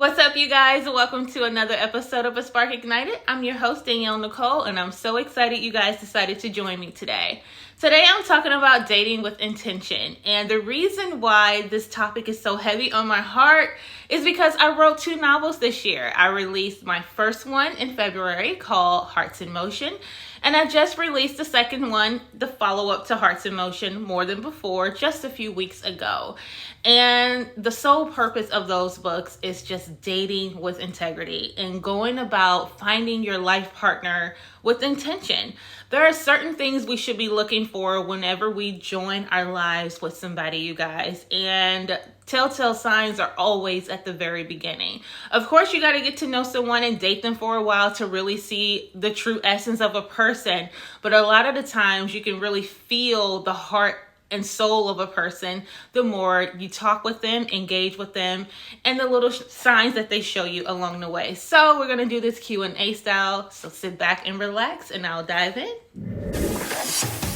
What's up, you guys? Welcome to another episode of A Spark Ignited. I'm your host, Danielle Nicole, and I'm so excited you guys decided to join me today. Today, I'm talking about dating with intention. And the reason why this topic is so heavy on my heart is because I wrote 2 novels this year. I released my first one in February called Hearts in Motion. And I just released the second one, the follow-up to Hearts in Motion, More Than Before, just a few weeks ago. And the sole purpose of those books is just dating with integrity and going about finding your life partner with intention. There are certain things we should be looking for whenever we join our lives with somebody, you guys. And telltale signs are always at the very beginning. Of course, you got to get to know someone and date them for a while to really see the true essence of a person. But a lot of the times you can really feel the heart and soul of a person the more you talk with them, engage with them, and the little signs that they show you along the way. So we're going to do this Q&A style. So sit back and relax and I'll dive in.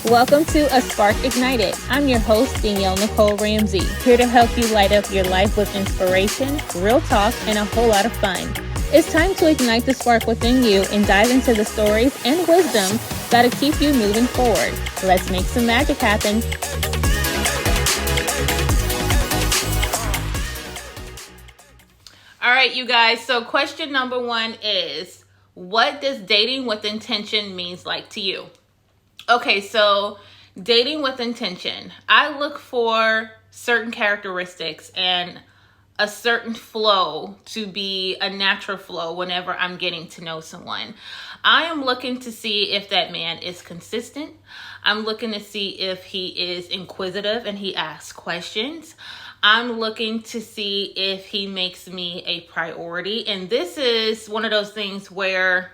Welcome to A Spark Ignited. I'm your host, Danielle Nicole Ramsey, here to help you light up your life with inspiration, real talk, and a whole lot of fun. It's time to ignite the spark within you and dive into the stories and wisdom that'll keep you moving forward. Let's make some magic happen. All right, you guys. So question number 1 is, what does dating with intention means like to you? Okay, so dating with intention. I look for certain characteristics and a certain flow to be a natural flow whenever I'm getting to know someone. I am looking to see if that man is consistent. I'm looking to see if he is inquisitive and he asks questions. I'm looking to see if he makes me a priority. And this is one of those things where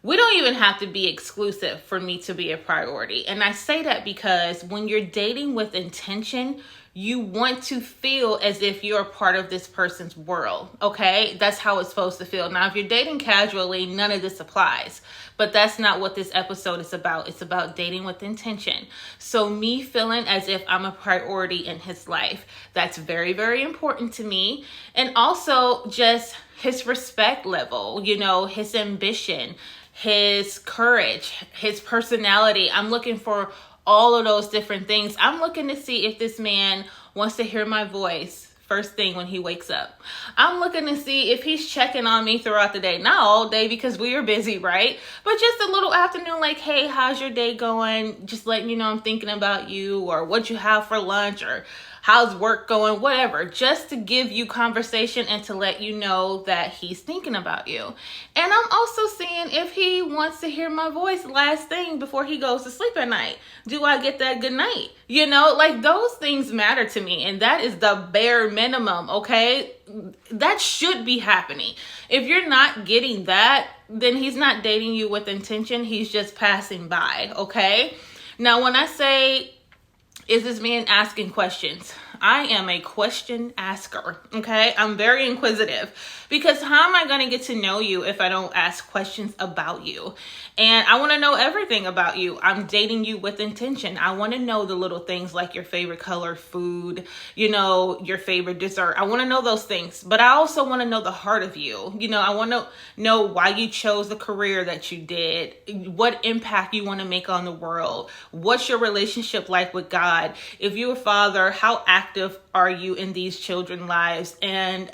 we don't even have to be exclusive for me to be a priority. And I say that because when you're dating with intention, you want to feel as if you're a part of this person's world, okay? That's how it's supposed to feel. Now, if you're dating casually, none of this applies. But that's not what this episode is about. It's about dating with intention. So me feeling as if I'm a priority in his life, that's very, very important to me. And also just his respect level, his ambition, his courage, his personality. I'm looking for all of those different things. I'm looking to see if this man wants to hear my voice first thing when he wakes up. I'm looking to see if he's checking on me throughout the day. Not all day because we are busy, right? But just a little afternoon, like, hey, how's your day going? Just letting you know I'm thinking about you, or what you have for lunch, or how's work going, whatever, just to give you conversation and to let you know that he's thinking about you. And I'm also seeing if he wants to hear my voice last thing before he goes to sleep at night. Do I get that good night? Those things matter to me, and that is the bare minimum, okay? That should be happening. If you're not getting that, then he's not dating you with intention. He's just passing by, okay? Now, when I say, is this man asking questions? I am a question asker, okay? I'm very inquisitive because how am I going to get to know you if I don't ask questions about you? And I want to know everything about you. I'm dating you with intention. I want to know the little things like your favorite color, food, your favorite dessert. I want to know those things, but I also want to know the heart of you. I want to know why you chose the career that you did, what impact you want to make on the world, what's your relationship like with God. If you're a father, how active are you in these children's lives? And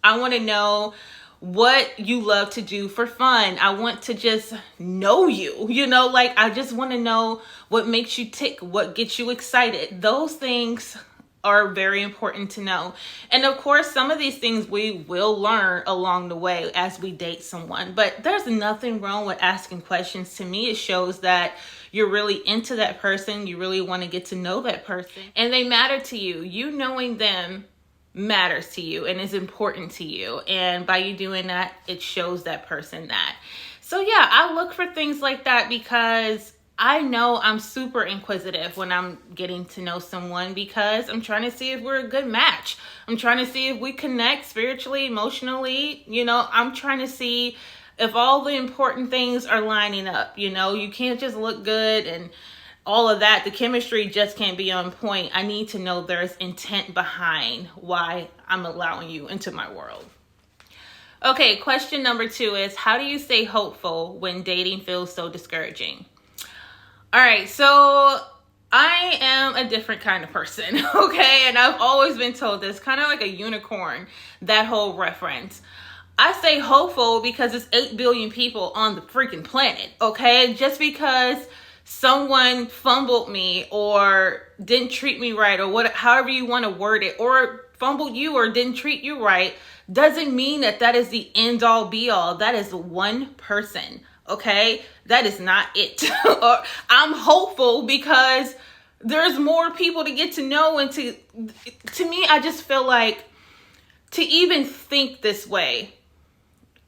I want to know what you love to do for fun. I want to just know you, I just want to know what makes you tick, what gets you excited. Those things are very important to know. And of course, some of these things we will learn along the way as we date someone, but there's nothing wrong with asking questions. To me, it shows that you're really into that person. You really want to get to know that person and they matter to you. You knowing them matters to you and is important to you. And by you doing that, it shows that person that. So yeah, I look for things like that because I know I'm super inquisitive when I'm getting to know someone because I'm trying to see if we're a good match. I'm trying to see if we connect spiritually, emotionally. I'm trying to see if all the important things are lining up. You can't just look good and all of that, the chemistry just can't be on point. I need to know there's intent behind why I'm allowing you into my world. Okay, question number 2 is, how do you stay hopeful when dating feels so discouraging? All right, so I am a different kind of person, okay? And I've always been told this, kind of like a unicorn, that whole reference. I stay hopeful because it's 8 billion people on the freaking planet, okay? Just because someone fumbled me or didn't treat me right, or however you want to word it, or fumbled you or didn't treat you right, doesn't mean that is the end all be all. That is one person, okay? That is not it. Or I'm hopeful because there's more people to get to know, and to me, I just feel like to even think this way,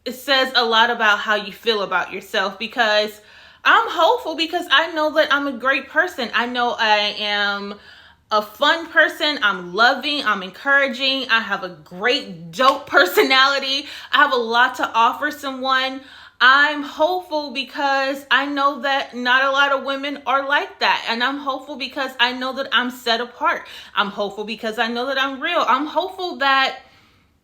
it says a lot about how you feel about yourself, because I'm hopeful because I know that I'm a great person. I know I am a fun person. I'm loving. I'm encouraging. I have a great, dope personality. I have a lot to offer someone. I'm hopeful because I know that not a lot of women are like that. And I'm hopeful because I know that I'm set apart. I'm hopeful because I know that I'm real. I'm hopeful that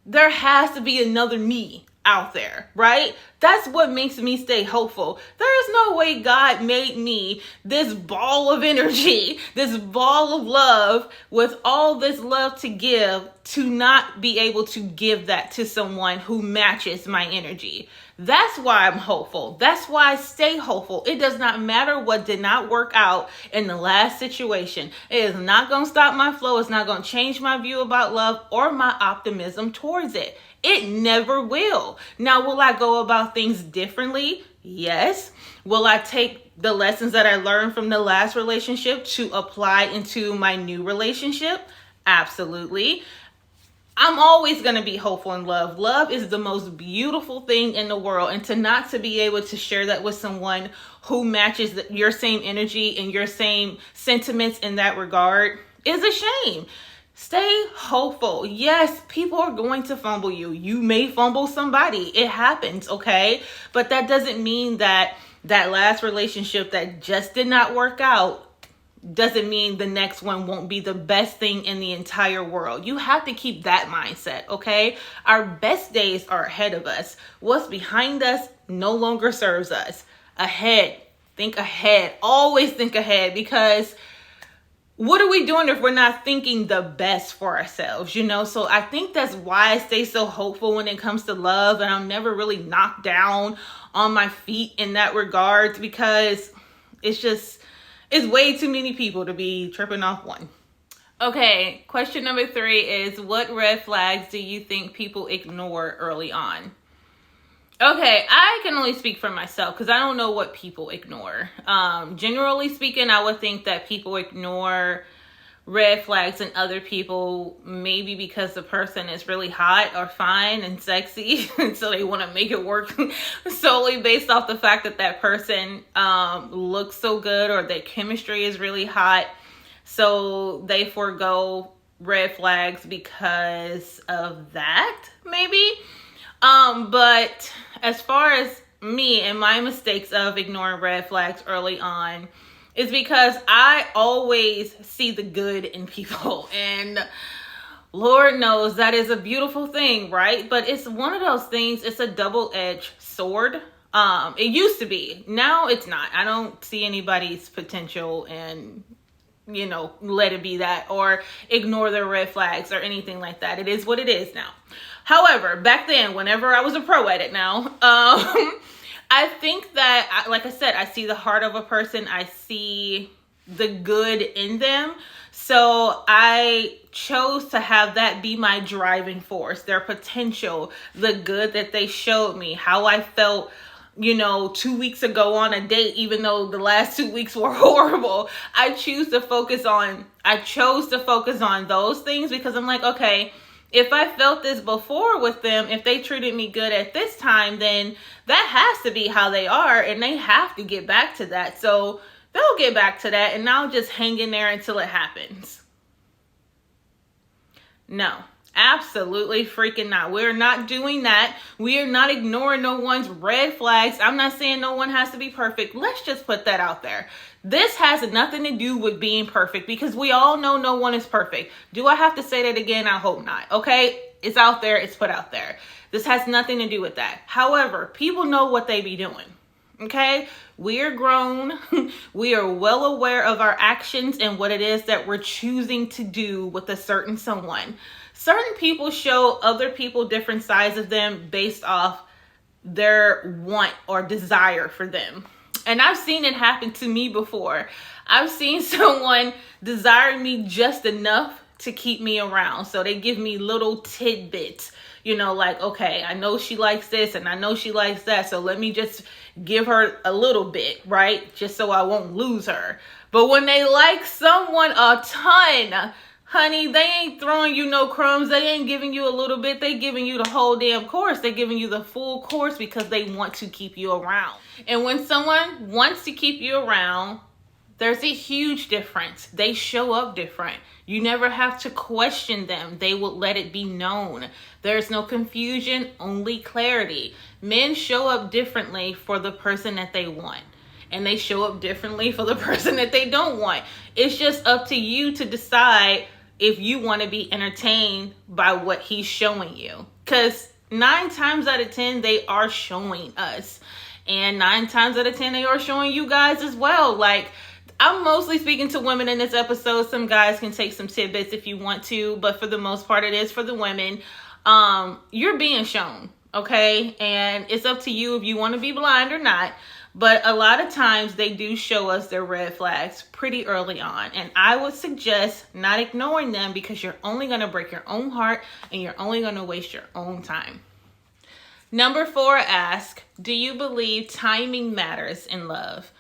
there has to be another me out there, right? That's what makes me stay hopeful. There is no way God made me this ball of energy, this ball of love, with all this love to give, to not be able to give that to someone who matches my energy. That's why I'm hopeful. That's why I stay hopeful. It does not matter what did not work out in the last situation. It is not going to stop my flow. It's not going to change my view about love or my optimism towards it. It never will. Now, will I go about things differently? Yes. Will I take the lessons that I learned from the last relationship to apply into my new relationship? Absolutely. I'm always going to be hopeful in love. Love is the most beautiful thing in the world. And to be able to share that with someone who matches your same energy and your same sentiments in that regard is a shame. Stay hopeful. Yes, people are going to fumble you. You may fumble somebody. It happens, okay? But that doesn't mean that last relationship that just did not work out doesn't mean the next one won't be the best thing in the entire world. You have to keep that mindset, okay? Our best days are ahead of us. What's behind us no longer serves us. Ahead. Think ahead. Always think ahead, because what are we doing if we're not thinking the best for ourselves, So I think that's why I stay so hopeful when it comes to love, and I'm never really knocked down on my feet in that regard, because it's way too many people to be tripping off one. Okay, question number 3 is, what red flags do you think people ignore early on? Okay, I can only speak for myself because I don't know what people ignore. Generally speaking, I would think that people ignore red flags in other people, maybe because the person is really hot or fine and sexy, and so they want to make it work solely based off the fact that person looks so good, or their chemistry is really hot. So they forego red flags because of that, maybe. But as far as me and my mistakes of ignoring red flags early on, is because I always see the good in people, and Lord knows that is a beautiful thing, right? But it's one of those things, it's a double-edged sword. It used to be. Now it's not. I don't see anybody's potential and, let it be that, or ignore their red flags or anything like that. It is what it is now. However, back then, whenever I was a pro at it now, I think that, like I said, I see the heart of a person. I see the good in them. So I chose to have that be my driving force, their potential, the good that they showed me, how I felt, 2 weeks ago on a date, even though the last 2 weeks were horrible. I chose to focus on those things, because I'm like, okay, if I felt this before with them, if they treated me good at this time, then that has to be how they are, and they have to get back to that. So they'll get back to that, and I'll just hang in there until it happens. No, Absolutely freaking not. We're not doing that. We are not ignoring no one's red flags. I'm not saying no one has to be perfect. Let's just put that out there. This has nothing to do with being perfect because we all know no one is perfect. Do I have to say that again? I hope not. Okay? It's out there. It's put out there. This has nothing to do with that. However, people know what they be doing. Okay? We are grown. We are well aware of our actions and what it is that we're choosing to do with a certain someone. Certain people show other people different sides of them based off their want or desire for them. And I've seen it happen to me before. I've seen someone desire me just enough to keep me around. So they give me little tidbits, like, okay, I know she likes this and I know she likes that. So let me just give her a little bit, right? Just so I won't lose her. But when they like someone a ton, honey, they ain't throwing you no crumbs. They ain't giving you a little bit. They giving you the whole damn course. They're giving you the full course because they want to keep you around. And when someone wants to keep you around, there's a huge difference. They show up different. You never have to question them. They will let it be known. There's no confusion, only clarity. Men show up differently for the person that they want. And they show up differently for the person that they don't want. It's just up to you to decide if you want to be entertained by what he's showing you. Because 9 times out of 10, they are showing us. And 9 times out of 10, they are showing you guys as well. Like, I'm mostly speaking to women in this episode. Some guys can take some tidbits if you want to. But for the most part, it is for the women. You're being shown, okay? And it's up to you if you want to be blind or not. But a lot of times they do show us their red flags pretty early on. And I would suggest not ignoring them because you're only going to break your own heart and you're only going to waste your own time. Number 4, ask, do you believe timing matters in love?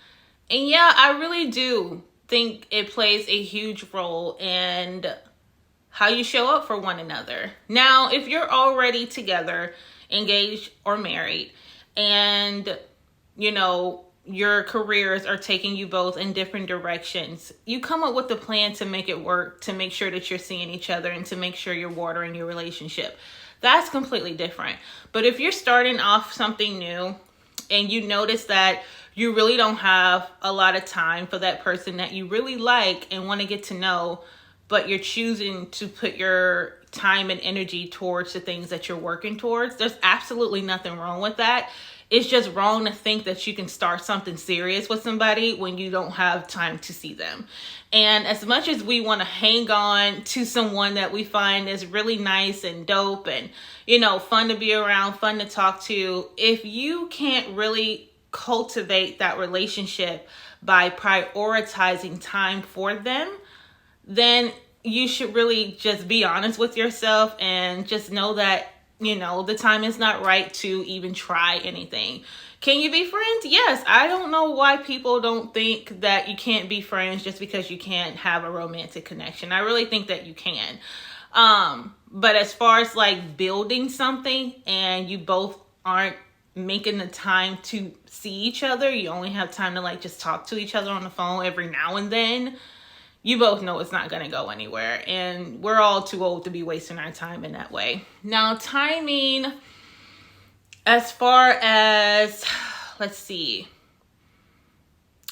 And yeah, I really do think it plays a huge role in how you show up for one another. Now, if you're already together, engaged or married, and your careers are taking you both in different directions, you come up with a plan to make it work, to make sure that you're seeing each other and to make sure you're watering your relationship. That's completely different. But if you're starting off something new and you notice that you really don't have a lot of time for that person that you really like and want to get to know, but you're choosing to put your time and energy towards the things that you're working towards, there's absolutely nothing wrong with that. It's just wrong to think that you can start something serious with somebody when you don't have time to see them. And as much as we want to hang on to someone that we find is really nice and dope and, fun to be around, fun to talk to, if you can't really cultivate that relationship by prioritizing time for them, then you should really just be honest with yourself and just know that, the time is not right to even try anything. Can you be friends? Yes. I don't know why people don't think that you can't be friends just because you can't have a romantic connection. I really think that you can. But as far as like building something and you both aren't making the time to see each other, you only have time to like just talk to each other on the phone every now and then, you both know it's not going to go anywhere. And we're all too old to be wasting our time in that way. Now, timing, as far as, let's see,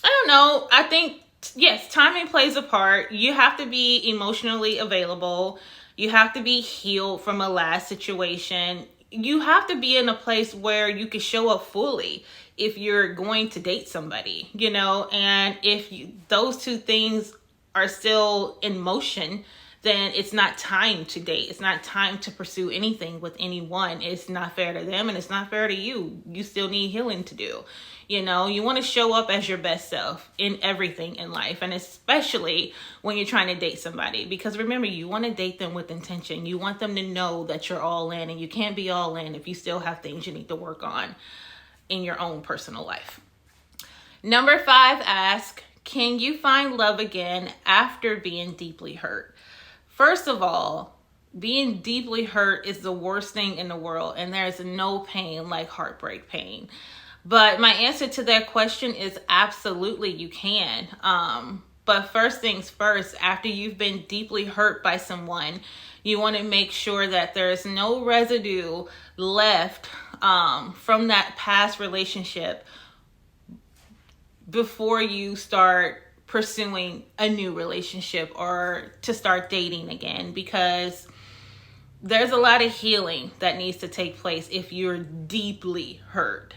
I don't know. I think, yes, timing plays a part. You have to be emotionally available. You have to be healed from a last situation. You have to be in a place where you can show up fully if you're going to date somebody, and if those two things are still in motion, then it's not time to date. It's not time to pursue anything with anyone. It's not fair to them and it's not fair to you. You still need healing to do. You want to show up as your best self in everything in life, and especially when you're trying to date somebody, because remember, you want to date them with intention. You want them to know that you're all in, and you can't be all in if you still have things you need to work on in your own personal life. Number 5, ask, can you find love again after being deeply hurt? First of all, being deeply hurt is the worst thing in the world, and there's no pain like heartbreak pain. But my answer to that question is absolutely you can. But first things first, after you've been deeply hurt by someone, you want to make sure that there's no residue left from that past relationship before you start pursuing a new relationship or to start dating again, because there's a lot of healing that needs to take place if you're deeply hurt.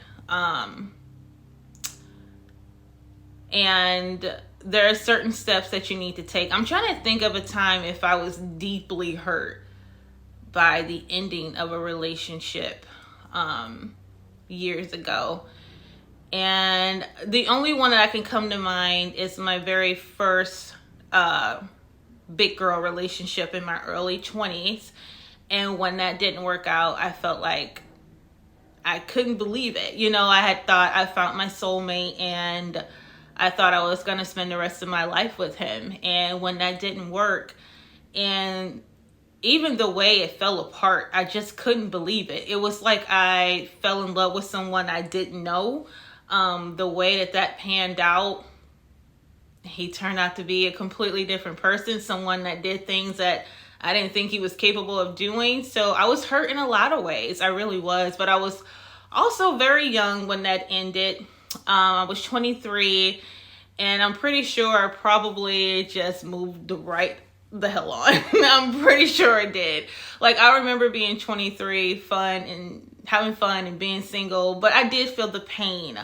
And there are certain steps that you need to take. I'm trying to think of a time if I was deeply hurt by the ending of a relationship years ago. And the only one that I can come to mind is my very first big girl relationship in my early 20s. And when that didn't work out, I felt like I couldn't believe it. You know, I had thought I found my soulmate and I thought I was going to spend the rest of my life with him. And when that didn't work, and even the way it fell apart, I just couldn't believe it. It was like I fell in love with someone I didn't know. The way that panned out, he turned out to be a completely different person, someone that did things that I didn't think he was capable of doing. So I was hurt in a lot of ways. I really was. But I was also very young when that ended. I was 23, and I'm pretty sure I probably just moved the hell on. I'm pretty sure I did. Like, I remember being 23, fun and having fun and being single, but I did feel the pain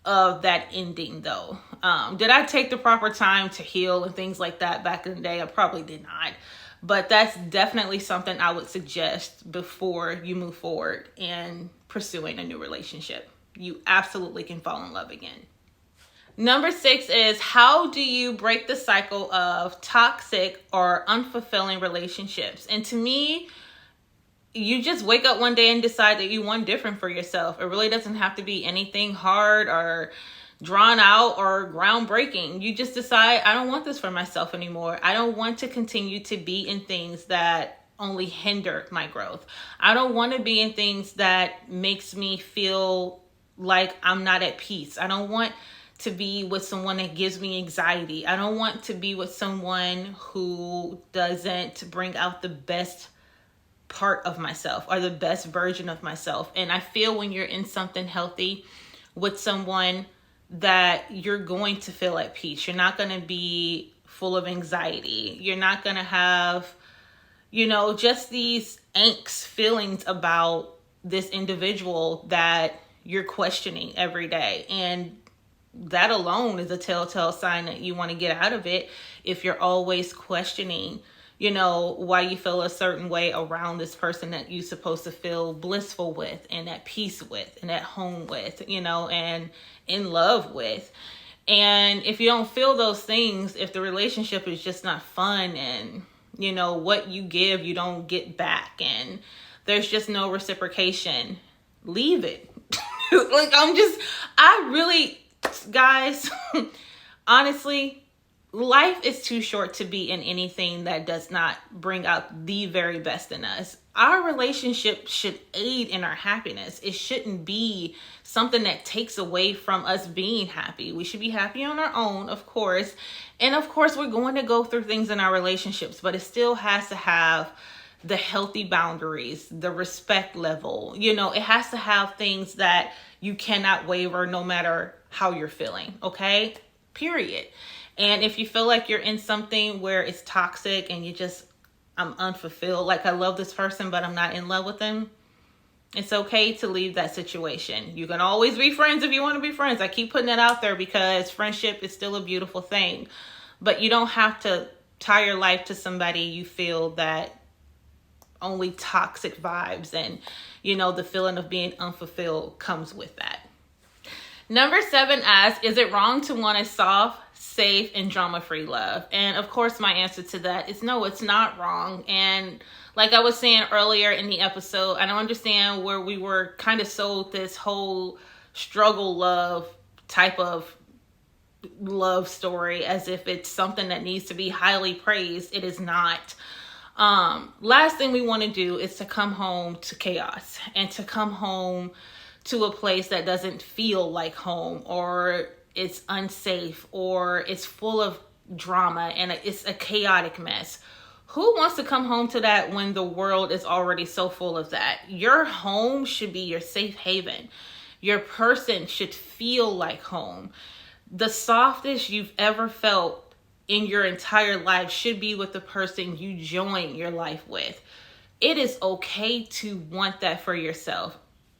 of that ending though. Did I take the proper time to heal and things like that back in the day? I probably did not. But that's definitely something I would suggest before you move forward in pursuing a new relationship. You absolutely can fall in love again. Number 6 is, how do you break the cycle of toxic or unfulfilling relationships? And to me, you just wake up one day and decide that you want different for yourself. It really doesn't have to be anything hard or drawn out or groundbreaking. You just decide, I don't want this for myself anymore. I don't want to continue to be in things that only hinder my growth. I don't want to be in things that makes me feel like I'm not at peace. I don't want to be with someone that gives me anxiety. I don't want to be with someone who doesn't bring out the best part of myself or the best version of myself. And I feel when you're in something healthy with someone that you're going to feel at peace. You're not going to be full of anxiety. You're not going to have, just these angst feelings about this individual that you're questioning every day. And that alone is a telltale sign that you want to get out of it. If you're always questioning, why you feel a certain way around this person that you're supposed to feel blissful with and at peace with and at home with, and in love with. And if you don't feel those things, if the relationship is just not fun and, what you give, you don't get back and there's just no reciprocation, leave it. Guys, honestly, life is too short to be in anything that does not bring out the very best in us. Our relationship should aid in our happiness. It shouldn't be something that takes away from us being happy. We should be happy on our own, of course. And of course, we're going to go through things in our relationships, but it still has to have the healthy boundaries, the respect level. It has to have things that you cannot waver no matter how you're feeling, okay? Period. And if you feel like you're in something where it's toxic and I'm unfulfilled, like I love this person, but I'm not in love with them, it's okay to leave that situation. You can always be friends if you want to be friends. I keep putting it out there because friendship is still a beautiful thing. But you don't have to tie your life to somebody you feel that only toxic vibes and, the feeling of being unfulfilled comes with that. Number 7 asks, is it wrong to want a soft, safe, and drama-free love? And of course, my answer to that is no, it's not wrong. And like I was saying earlier in the episode, I don't understand where we were kind of sold this whole struggle love type of love story as if it's something that needs to be highly praised. It is not. Last thing we want to do is to come home to chaos and to come home to a place that doesn't feel like home, or it's unsafe, or it's full of drama and it's a chaotic mess. Who wants to come home to that when the world is already so full of that? Your home should be your safe haven. Your person should feel like home. The softest you've ever felt in your entire life should be with the person you join your life with. It is okay to want that for yourself.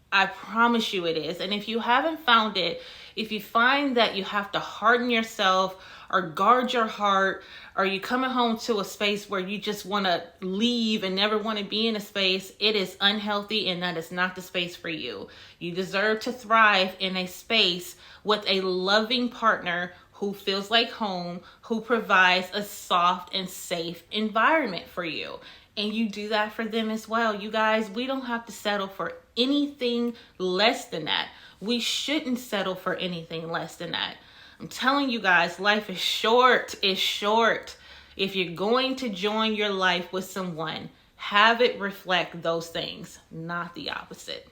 I promise you it is. And if you haven't found it, if you find that you have to harden yourself or guard your heart, or you coming home to a space where you just want to leave and never want to be in a space, it is unhealthy and that is not the space for you. You deserve to thrive in a space with a loving partner who feels like home, who provides a soft and safe environment for you. And you do that for them as well. You guys, we don't have to settle for anything less than that. We shouldn't settle for anything less than that. I'm telling you guys, life is short. It's short. If you're going to join your life with someone, have it reflect those things, not the opposite.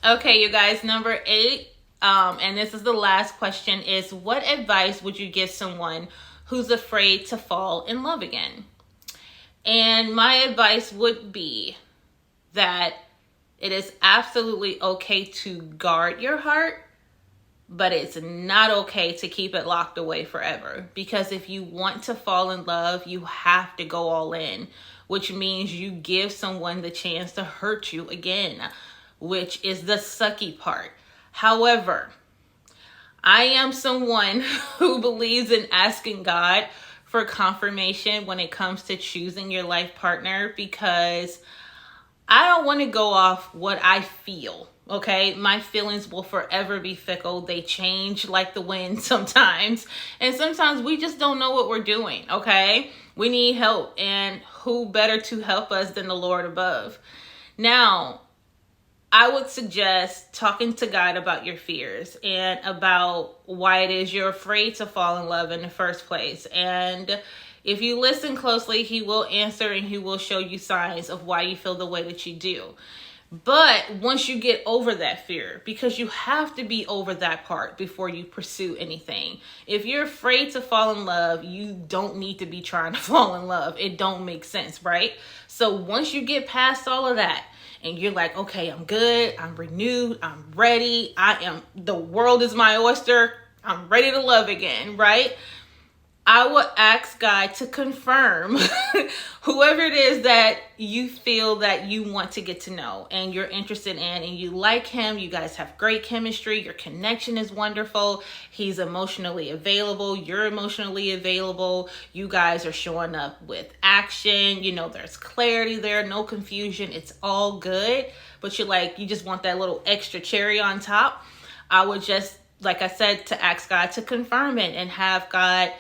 Okay, you guys, number 8, and this is the last question, is what advice would you give someone who's afraid to fall in love again? And my advice would be that it is absolutely okay to guard your heart, but it's not okay to keep it locked away forever. Because if you want to fall in love, you have to go all in, which means you give someone the chance to hurt you again, which is the sucky part. However, I am someone who believes in asking God for confirmation when it comes to choosing your life partner, because I don't want to go off what I feel. Okay, my feelings will forever be fickle. They change like the wind sometimes. And sometimes we just don't know what we're doing. Okay, we need help. And who better to help us than the Lord above? Now, I would suggest talking to God about your fears and about why it is you're afraid to fall in love in the first place. And if you listen closely, he will answer and he will show you signs of why you feel the way that you do. But once you get over that fear, because you have to be over that part before you pursue anything. If you're afraid to fall in love, you don't need to be trying to fall in love. It don't make sense, right? So once you get past all of that, and you're like, okay, I'm good, I'm renewed, I'm ready, the world is my oyster, I'm ready to love again, right? I would ask God to confirm whoever it is that you feel that you want to get to know and you're interested in and you like him. You guys have great chemistry. Your connection is wonderful. He's emotionally available. You're emotionally available. You guys are showing up with action. You know, there's clarity there, no confusion. It's all good. But you just want that little extra cherry on top. I would just, like I said, to ask God to confirm it and have God,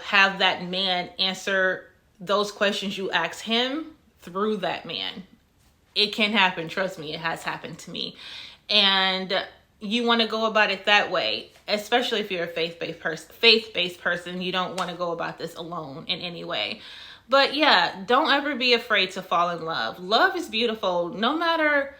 have that man answer those questions you ask him through that man. It can happen. Trust me, it has happened to me. And you want to go about it that way, especially if you're a faith-based person. You don't want to go about this alone in any way. But yeah, don't ever be afraid to fall in love. Love is beautiful. No matter,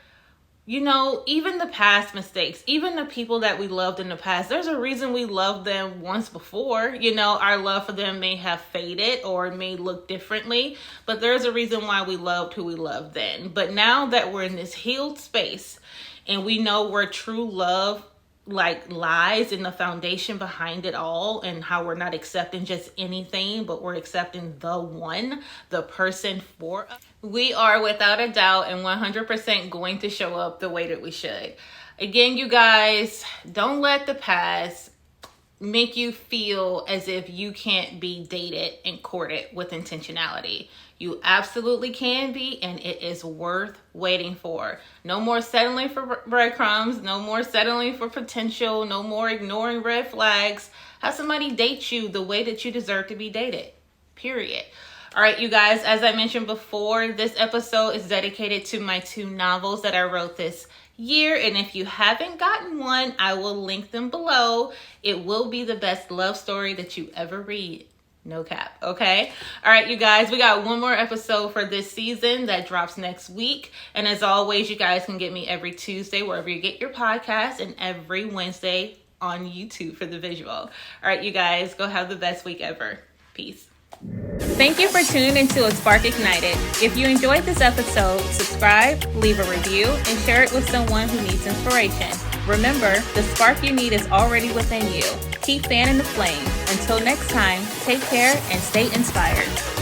even the past mistakes, even the people that we loved in the past, there's a reason we loved them once before. Our love for them may have faded or it may look differently, but there's a reason why we loved who we loved then. But now that we're in this healed space and we know where true love lies in the foundation behind it all, and how we're not accepting just anything, but we're accepting the person for us, we are without a doubt and 100% going to show up the way that we should. Again, you guys, don't let the past make you feel as if you can't be dated and courted with intentionality. You absolutely can be, and it is worth waiting for. No more settling for breadcrumbs. No more settling for potential. No more ignoring red flags. Have somebody date you the way that you deserve to be dated. Period. All right, you guys, as I mentioned before, this episode is dedicated to my 2 novels that I wrote this year. And if you haven't gotten one, I will link them below. It will be the best love story that you ever read. No cap. Okay. All right, you guys, we got one more episode for this season that drops next week. And as always, you guys can get me every Tuesday, wherever you get your podcast, and every Wednesday on YouTube for the visual. All right, you guys, go have the best week ever. Peace. Thank you for tuning into A Spark Ignited. If you enjoyed this episode, subscribe, leave a review, and share it with someone who needs inspiration. Remember, the spark you need is already within you. Keep fanning the flame. Until next time, take care and stay inspired.